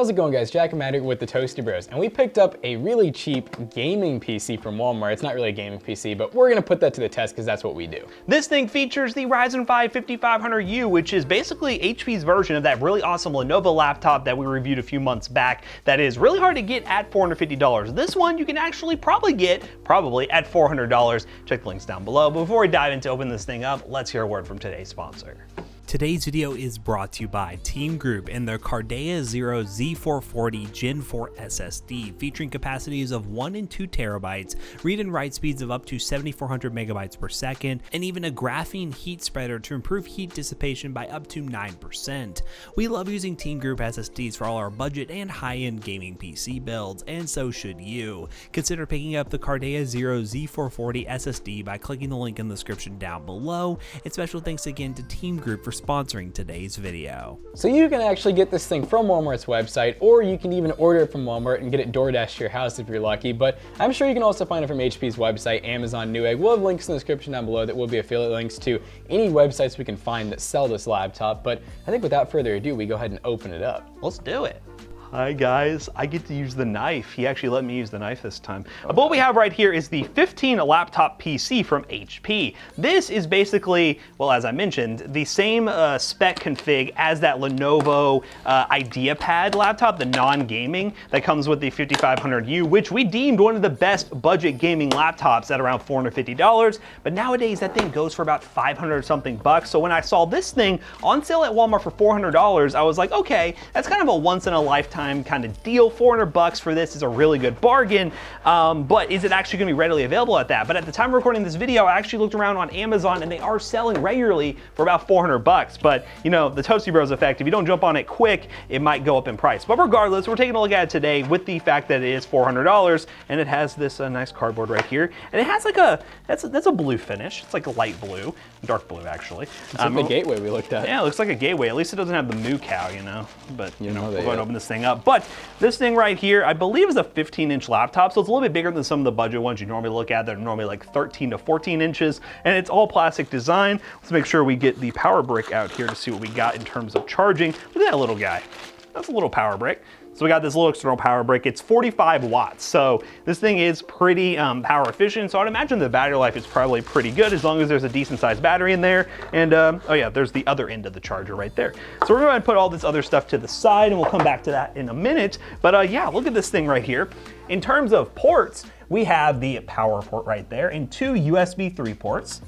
How's it going, guys? Jack and Matt with the Toasty Bros, and we picked up a really cheap gaming PC from Walmart. It's not really a gaming PC, but we're gonna put that to the test because that's what we do. This thing features the Ryzen 5 5500U, which is basically HP's version of that really awesome Lenovo laptop that we reviewed a few months back that is really hard to get at $450. This one you can actually probably get at $400. Check the links down below. But before we dive into opening this thing up, let's hear a word from today's sponsor. Today's video is brought to you by Team Group and their Cardea Zero Z440 Gen 4 SSD, featuring capacities of 1 and 2 terabytes, read and write speeds of up to 7,400 megabytes per second, and even a graphene heat spreader to improve heat dissipation by up to 9%. We love using Team Group SSDs for all our budget and high-end gaming PC builds, and so should you. Consider picking up the Cardea Zero Z440 SSD by clicking the link in the description down below, and special thanks again to Team Group for sponsoring today's video. So you can actually get this thing from Walmart's website, or you can even order it from Walmart and get it DoorDash to your house if you're lucky, but I'm sure you can also find it from HP's website, Amazon, Newegg. We'll have links in the description down below that will be affiliate links to any websites we can find that sell this laptop, but I think without further ado, we go ahead and open it up. Let's do it. Hi guys, I get to use the knife. He actually let me use the knife this time. But what we have right here is the 15 laptop PC from HP. This is basically, well, as I mentioned, the same spec config as that Lenovo IdeaPad laptop, the non-gaming that comes with the 5500U, which we deemed one of the best budget gaming laptops at around $450. But nowadays that thing goes for about 500 something bucks. So when I saw this thing on sale at Walmart for $400, I was like, okay, that's kind of a once in a lifetime kind of deal. 400 bucks for this is a really good bargain, but is it actually going to be readily available at that? But at the time of recording this video, I actually looked around on Amazon and they are selling regularly for about 400 bucks. But you know, the Toasty Bros effect, if you don't jump on it quick, it might go up in price. But regardless, we're taking a look at it today with the fact that it is $400 and it has this nice cardboard right here. And it has like that's a blue finish. It's like a light blue, dark blue actually. It's like the gateway we looked at. Yeah, it looks like a gateway. At least it doesn't have the moo cow, you know. But you know, we're going to open this thing up. But this thing right here, I believe is a 15-inch laptop, so it's a little bit bigger than some of the budget ones you normally look at. They're normally like 13 to 14 inches, and it's all plastic design. Let's make sure we get the power brick out here to see what we got in terms of charging. Look at that little guy. That's a little power brick. So we got this little external power brick. It's 45 watts. So this thing is pretty power efficient. So I'd imagine the battery life is probably pretty good as long as there's a decent sized battery in there. And oh yeah, there's the other end of the charger right there. So we're going to put all this other stuff to the side and we'll come back to that in a minute. But yeah, look at this thing right here. In terms of ports, we have the power port right there and 2 USB 3 ports.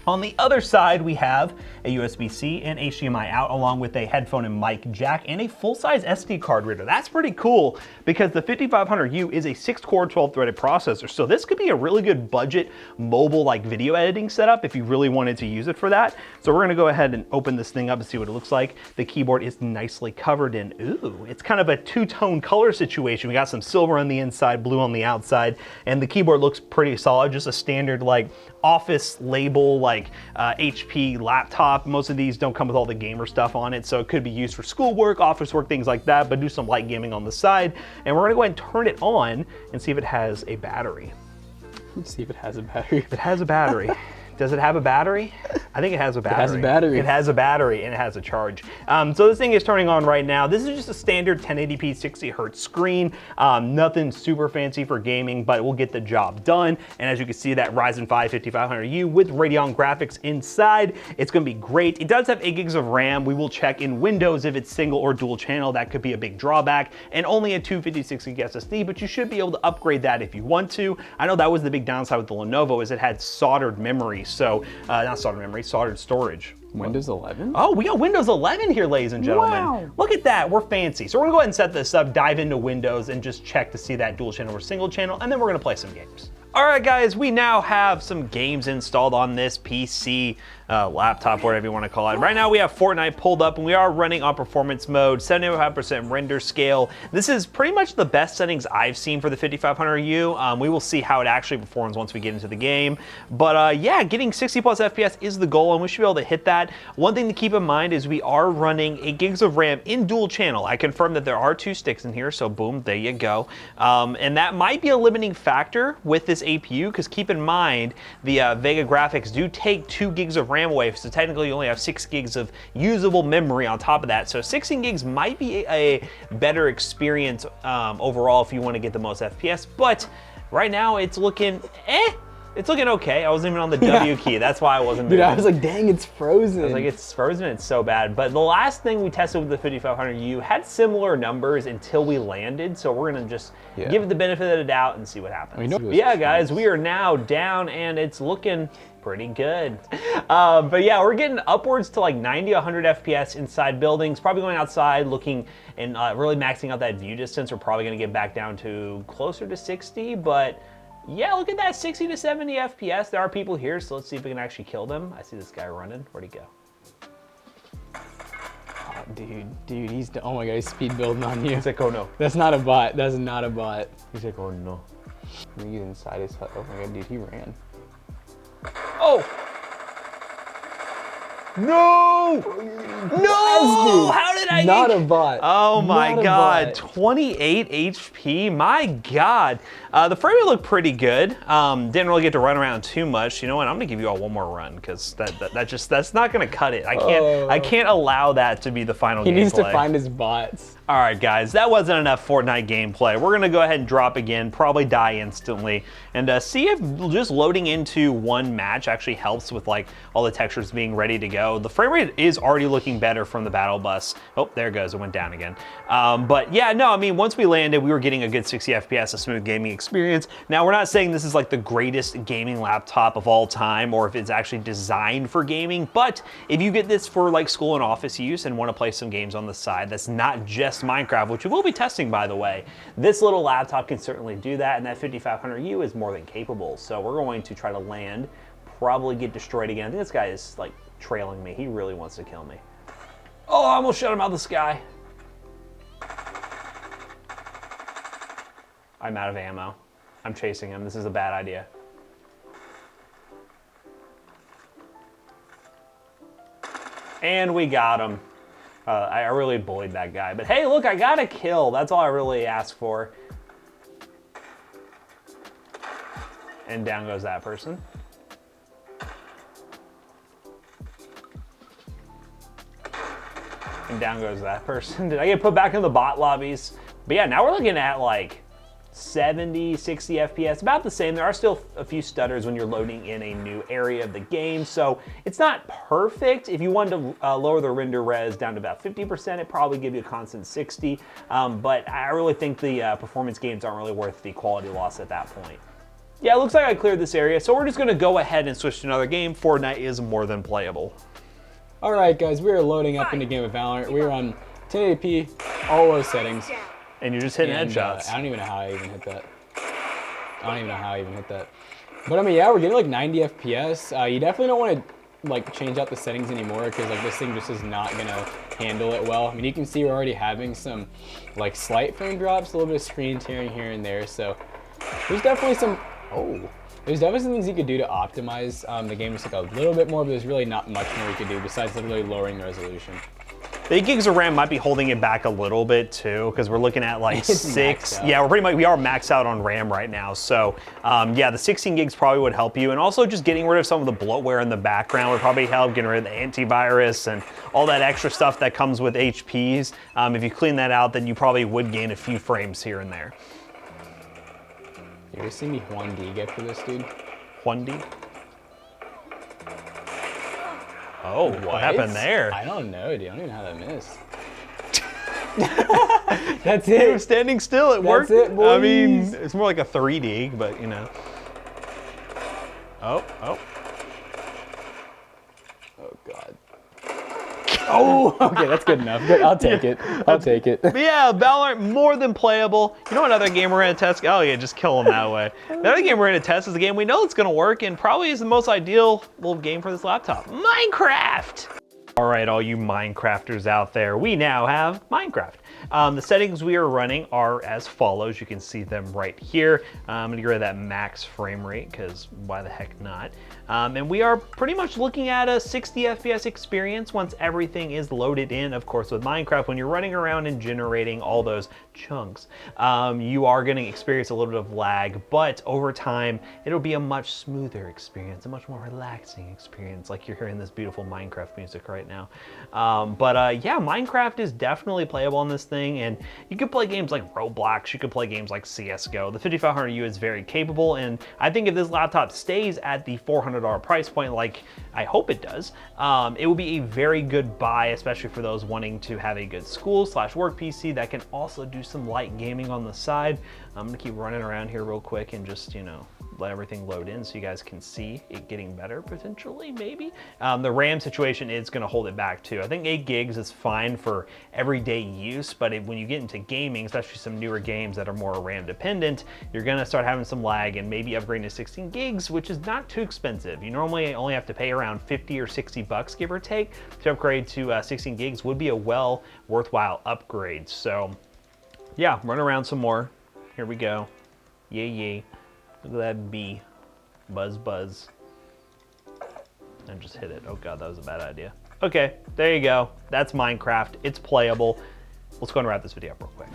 On the other side, we have a USB-C and HDMI out, along with a headphone and mic jack and a full-size SD card reader. That's pretty cool because the 5500U is a 6-core, 12-threaded processor. So this could be a really good budget mobile like video editing setup if you really wanted to use it for that. So we're gonna go ahead and open this thing up and see what it looks like. The keyboard is nicely covered in, ooh, it's kind of a two-tone color situation. We got some silver on the inside, blue on the outside, and the keyboard looks pretty solid, just a standard like office label like HP laptop. Most of these don't come with all the gamer stuff on it, so it could be used for schoolwork, office work, things like that, but do some light gaming on the side. And we're gonna go ahead and turn it on and see if it has a battery. Let's see if it has a battery. If it has a battery. Does it have a battery? I think it has a battery. It has a battery. It has a battery and it has a charge. So this thing is turning on right now. This is just a standard 1080p 60 hertz screen. Nothing super fancy for gaming, but it will get the job done. And as you can see, that Ryzen 5 5500U with Radeon graphics inside, it's gonna be great. It does have 8 gigs of RAM. We will check in Windows if it's single or dual channel. That could be a big drawback. And only a 256 gig SSD, but you should be able to upgrade that if you want to. I know that was the big downside with the Lenovo is it had soldered memory. So not soldered memory, soldered storage. Windows 11? Oh, we got Windows 11 here, ladies and gentlemen. Wow. Look at that, we're fancy. So we're gonna go ahead and set this up, dive into Windows, and just check to see that dual channel or single channel, and then we're gonna play some games. All right, guys, we now have some games installed on this PC laptop, whatever you want to call it. Right now we have Fortnite pulled up and we are running on performance mode, 75% render scale. This is pretty much the best settings I've seen for the 5500U. We will see how it actually performs once we get into the game. But yeah, getting 60 plus FPS is the goal and we should be able to hit that. One thing to keep in mind is we are running 8 gigs of RAM in dual channel. I confirm that there are 2 sticks in here, so boom, there you go. And that might be a limiting factor with this this APU, because keep in mind, the Vega graphics do take 2 gigs of RAM away, so technically you only have 6 gigs of usable memory on top of that. So 16 gigs might be a better experience overall if you want to get the most FPS, but right now it's looking It's looking okay. I wasn't even on the W key. That's why I wasn't moving. Dude, I was like, dang, it's frozen. I was like, it's frozen, it's so bad. But the last thing we tested with the 5500U had similar numbers until we landed. So we're gonna just give it the benefit of the doubt and see what happens. Yeah, guys, we are now down and it's looking pretty good. But yeah, we're getting upwards to like 90, 100 FPS inside buildings, probably going outside, looking and really maxing out that view distance. We're probably gonna get back down to closer to 60, but yeah, look at that, 60 to 70 FPS. There are people here, so let's see if we can actually kill them. I see this guy running. Where'd he go? Oh, dude, he's, oh my God, he's speed building on you. He's like, oh no. That's not a bot, that's not a bot. He's like, oh no. He's inside his hut. Oh my God, dude, he ran. Oh! No! No! How did I Not a bot. Oh my God, 28 HP, my God. The frame rate looked pretty good. Didn't really get to run around too much. You know what, I'm gonna give you all one more run because that's not gonna cut it. I can't allow that to be the final gameplay. He needs to find his bots. All right, guys, that wasn't enough Fortnite gameplay. We're gonna go ahead and drop again, probably die instantly, and see if just loading into one match actually helps with like all the textures being ready to go. The frame rate is already looking better from the battle bus. Oh, there it goes, it went down again. But yeah, no, I mean, once we landed, we were getting a good 60 FPS, a smooth gaming experience. Now, we're not saying this is like the greatest gaming laptop of all time, or if it's actually designed for gaming, but if you get this for like school and office use and want to play some games on the side, that's not just Minecraft, which we will be testing, by the way. This little laptop can certainly do that, and that 5500U is more than capable. So we're going to try to land, probably get destroyed again. I think this guy is like trailing me. He really wants to kill me. Oh, I almost shot him out of the sky. I'm out of ammo. I'm chasing him. This is a bad idea. And we got him. I really bullied that guy. But hey, look, I got a kill. That's all I really asked for. And down goes that person. And down goes that person. Did I get put back in the bot lobbies? But yeah, now we're looking at like 70, 60 FPS, about the same. There are still a few stutters when you're loading in a new area of the game, so it's not perfect. If you wanted to lower the render res down to about 50%, it'd probably give you a constant 60, but I really think the performance games aren't really worth the quality loss at that point. Yeah, it looks like I cleared this area, so we're just gonna go ahead and switch to another game. Fortnite is more than playable. All right, guys, we are loading up into Game of Valorant. We are on 1080p, all low settings. And you're just hitting headshots. I don't even know how I even hit that. But I mean, yeah, we're getting like 90 FPS. You definitely don't want to like change out the settings anymore because like this thing just is not gonna handle it well. I mean, you can see we're already having some like slight frame drops, a little bit of screen tearing here and there. So there's definitely some, there's definitely some things you could do to optimize the game just like a little bit more, but there's really not much more you could do besides literally lowering the resolution. The 8 gigs of RAM might be holding it back a little bit too, because we're looking at like 6. Yeah, we are maxed out on RAM right now. So yeah, the 16 gigs probably would help you. And also just getting rid of some of the bloatware in the background would probably help, getting rid of the antivirus and all that extra stuff that comes with HPs. If you clean that out, then you probably would gain a few frames here and there. You ever see me Juan D get for this, dude? Juan D? Oh, what happened there? I don't know, dude. I don't even know how that missed. That's it. You were standing still. It worked. That's it, boys. I mean, it's more like a 3D, but you know. Oh. Oh, God. Oh, okay, that's good enough. Good. I'll take it. I'll take it. But yeah, Valorant, more than playable. You know another game we're going to test? Oh yeah, just kill them that way. The other game we're going to test is a game we know it's going to work and probably is the most ideal little game for this laptop. Minecraft! All right, all you Minecrafters out there, we now have Minecraft. The settings we are running are as follows. You can see them right here. I'm gonna get rid of that max frame rate because why the heck not? And we are pretty much looking at a 60 FPS experience once everything is loaded in. Of course, with Minecraft, when you're running around and generating all those chunks, you are gonna experience a little bit of lag, but over time, it'll be a much smoother experience, a much more relaxing experience, like you're hearing this beautiful Minecraft music right now. Yeah, Minecraft is definitely playable on this thing, and you can play games like Roblox, you can play games like CSGO. The 5500U is very capable, and I think if this laptop stays at the $400 price point, like I hope it does, it will be a very good buy, especially for those wanting to have a good school/work PC that can also do some light gaming on the side. I'm gonna keep running around here real quick and just, you know, let everything load in so you guys can see it getting better potentially, maybe. The RAM situation is gonna hold it back too. I think 8 gigs is fine for everyday use, but when you get into gaming, especially some newer games that are more RAM dependent, you're gonna start having some lag and maybe upgrading to 16 gigs, which is not too expensive. You normally only have to pay around 50 or 60 bucks, give or take, to upgrade to 16 gigs would be a worthwhile upgrade. So yeah, run around some more. Here we go. Yay, yay. Look at that bee. Buzz, buzz. And just hit it. Oh God, that was a bad idea. Okay, there you go. That's Minecraft. It's playable. Let's go and wrap this video up real quick.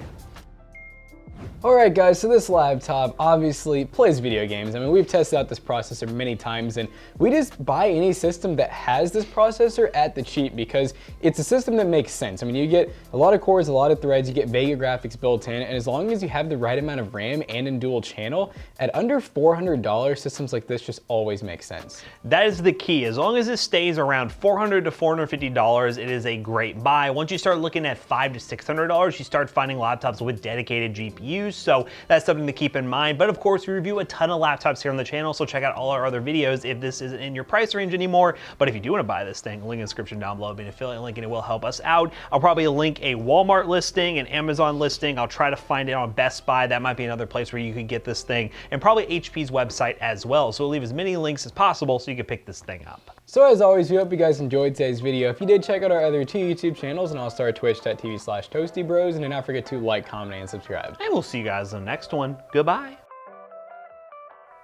Alright guys, so this laptop obviously plays video games. I mean, we've tested out this processor many times, and we just buy any system that has this processor at the cheap because it's a system that makes sense. I mean, you get a lot of cores, a lot of threads, you get Vega graphics built in, and as long as you have the right amount of RAM and in dual channel, at under $400, systems like this just always make sense. That is the key. As long as it stays around $400 to $450, it is a great buy. Once you start looking at $500 to $600, you start finding laptops with dedicated GPUs. So that's something to keep in mind. But of course, we review a ton of laptops here on the channel, so check out all our other videos if this isn't in your price range anymore. But if you do want to buy this thing, link in the description down below, be an affiliate link, and it will help us out. I'll probably link a Walmart listing, an Amazon listing. I'll try to find it on Best Buy. That might be another place where you could get this thing, and probably HP's website as well. So we'll leave as many links as possible so you can pick this thing up. So as always, we hope you guys enjoyed today's video. If you did, check out our other 2 YouTube channels and also our twitch.tv/ToastyBros, and do not forget to like, comment, and subscribe. And we'll see you guys in the next one. Goodbye.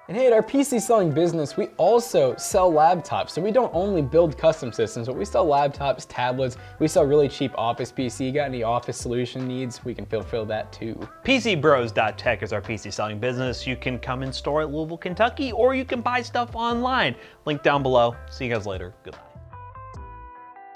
And hey, at our PC selling business, we also sell laptops. So we don't only build custom systems, but we sell laptops, tablets, we sell really cheap office PC. Got any office solution needs? We can fulfill that too. PCBros.tech is our PC selling business. You can come in store at Louisville, Kentucky, or you can buy stuff online. Link down below. See you guys later. Goodbye.